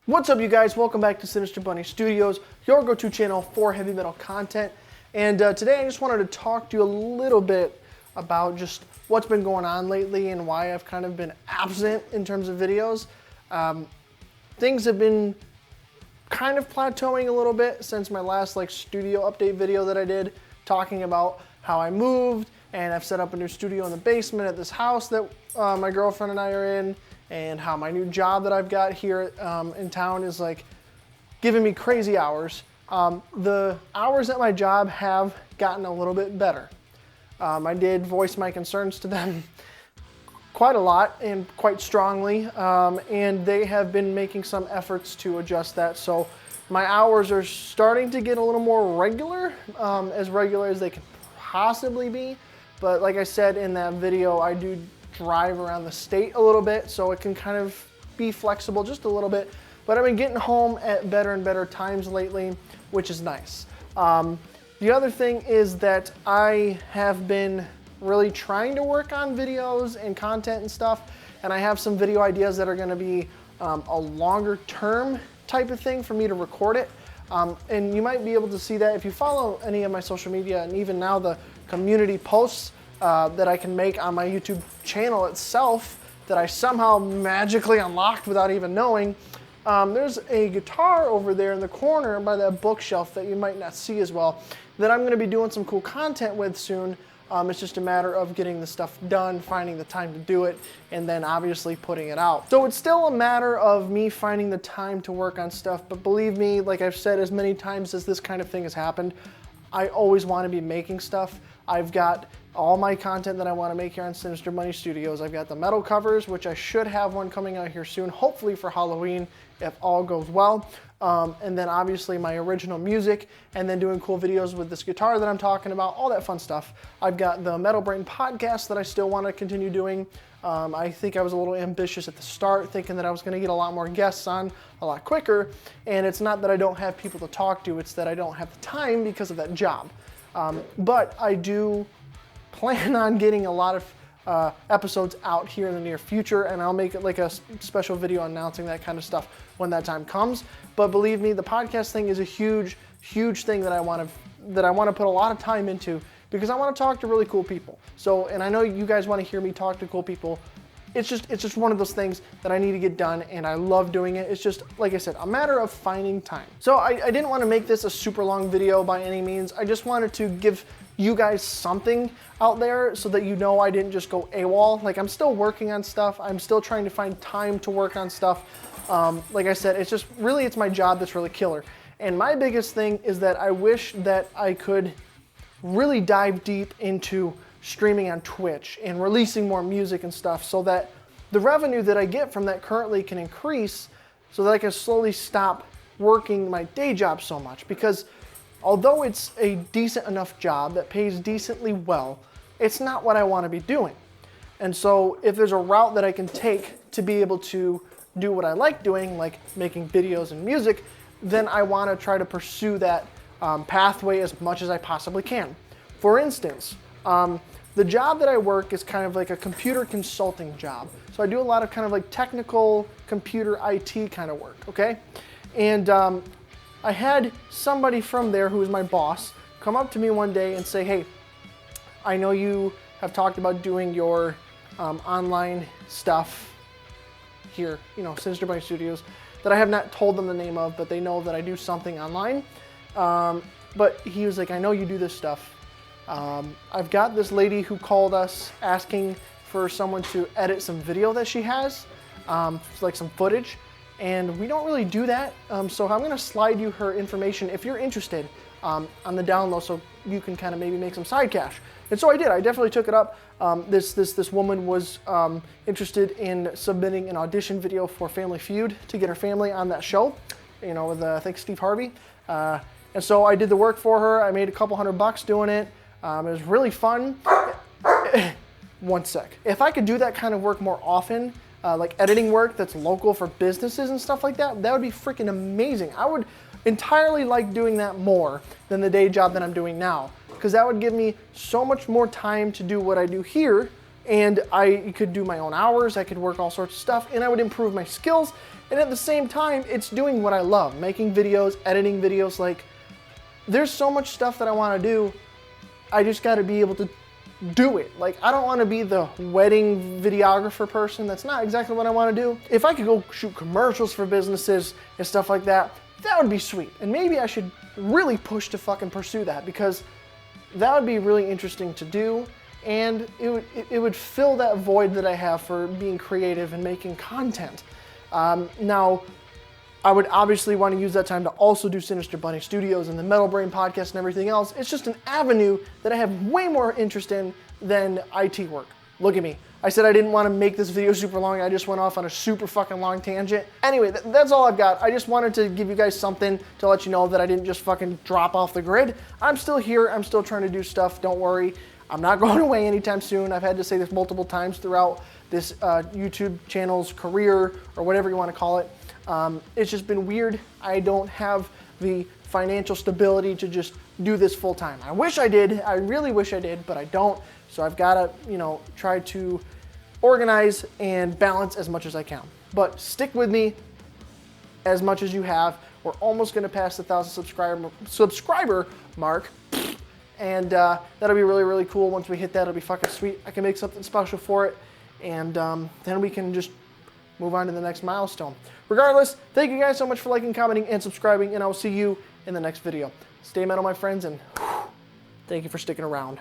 What's up, you guys? Welcome back to Sinister Bunny Studios, your go-to channel for heavy metal content. And today I just wanted to talk to you a little bit about just what's been going on lately and why I've kind of been absent in terms of videos. Things have been kind of plateauing a little bit since my last studio update video that I did, talking about how I moved and I've set up a new studio in the basement at this house that my girlfriend and I are in, and how my new job that I've got here in town is giving me crazy hours. The hours at my job have gotten a little bit better. I did voice my concerns to them quite a lot and quite strongly, and they have been making some efforts to adjust that. So my hours are starting to get a little more regular as they can possibly be. But like I said in that video, I do drive around the state a little bit, so it can kind of be flexible just a little bit. But I've been getting home at better and better times lately, which is nice. The other thing is that I have been really trying to work on videos and content and stuff, and I have some video ideas that are going to be a longer term type of thing for me to record it. And you might be able to see that if you follow any of my social media, and even now the community posts that I can make on my YouTube channel itself that I somehow magically unlocked without even knowing. There's a guitar over there in the corner by that bookshelf that you might not see as well that I'm going to be doing some cool content with soon. It's just a matter of getting the stuff done, finding the time to do it, and then obviously putting it out. So it's still a matter of me finding the time to work on stuff, but believe me, like I've said as many times as this kind of thing has happened, I always want to be making stuff. I've got all my content that I want to make here on Sinister Bunny Studios. I've got the metal covers, which I should have one coming out here soon, hopefully for Halloween, if all goes well. And then obviously my original music, and then doing cool videos with this guitar that I'm talking about, all that fun stuff. I've got the Metal Brain podcast that I still want to continue doing. I think I was a little ambitious at the start, thinking that I was going to get a lot more guests on a lot quicker. And it's not that I don't have people to talk to, it's that I don't have the time because of that job. But I do plan on getting a lot of episodes out here in the near future, and I'll make it like a special video announcing that kind of stuff when that time comes. But believe me, the podcast thing is a huge thing that I want to put a lot of time into, because I want to talk to really cool people. So, and I know you guys want to hear me talk to cool people. It's just one of those things that I need to get done, and I love doing it. It's just, like I said, a matter of finding time. So I didn't want to make this a super long video by any means. I just wanted to give you guys something out there so that you know I didn't just go AWOL. Like, I'm still working on stuff. I'm still trying to find time to work on stuff. Like I said, it's my job that's really killer. And my biggest thing is that I wish that I could really dive deep into streaming on Twitch and releasing more music and stuff, so that the revenue that I get from that currently can increase, so that I can slowly stop working my day job so much. Because although it's a decent enough job that pays decently well, it's not what I want to be doing. And so if there's a route that I can take to be able to do what I like doing, like making videos and music, then I want to try to pursue that pathway as much as I possibly can. For instance, the job that I work is kind of like a computer consulting job. So I do a lot of kind of like technical computer IT kind of work, okay? And I had somebody from there who is my boss come up to me one day and say, hey, I know you have talked about doing your online stuff here, Sinister Bunny Studios, that I have not told them the name of, but they know that I do something online. But he was like, I know you do this stuff. I've got this lady who called us asking for someone to edit some video that she has, like some footage, and we don't really do that. So I'm gonna slide you her information if you're interested on the down low, so you can kind of maybe make some side cash. And so I did. I definitely took it up. This woman was interested in submitting an audition video for Family Feud to get her family on that show, with I think Steve Harvey. And so I did the work for her. I made a couple $100 doing it. It was really fun. One sec. If I could do that kind of work more often, like editing work that's local for businesses and stuff like that, that would be freaking amazing. I would entirely like doing that more than the day job that I'm doing now, because that would give me so much more time to do what I do here, and I could do my own hours, I could work all sorts of stuff, and I would improve my skills, And at the same time, it's doing what I love, making videos, editing videos. Like, there's so much stuff that I want to do. I just got to be able to do it. Like, I don't want to be the wedding videographer person. That's not exactly what I want to do. If I could go shoot commercials for businesses and stuff like that, that would be sweet. And maybe I should really push to fucking pursue that, because that would be really interesting to do. And it would fill that void that I have for being creative and making content. Now, I would obviously want to use that time to also do Sinister Bunny Studios and the Metal Brain podcast and everything else. It's just an avenue that I have way more interest in than IT work. Look at me. I said I didn't want to make this video super long. I just went off on a super fucking long tangent. Anyway, that's all I've got. I just wanted to give you guys something to let you know that I didn't just fucking drop off the grid. I'm still here. I'm still trying to do stuff. Don't worry. I'm not going away anytime soon. I've had to say this multiple times throughout this YouTube channel's career, or whatever you want to call it. It's just been weird. I don't have the financial stability to just do this full time. I wish I did. I really wish I did, but I don't. So I've got to, try to organize and balance as much as I can. But stick with me as much as you have. We're almost going to pass the 1,000 subscriber mark. And that'll be really, really cool. Once we hit that, it'll be fucking sweet. I can make something special for it. And then we can just move on to the next milestone. Regardless, thank you guys so much for liking, commenting, and subscribing. And I will see you in the next video. Stay metal, my friends, and thank you for sticking around.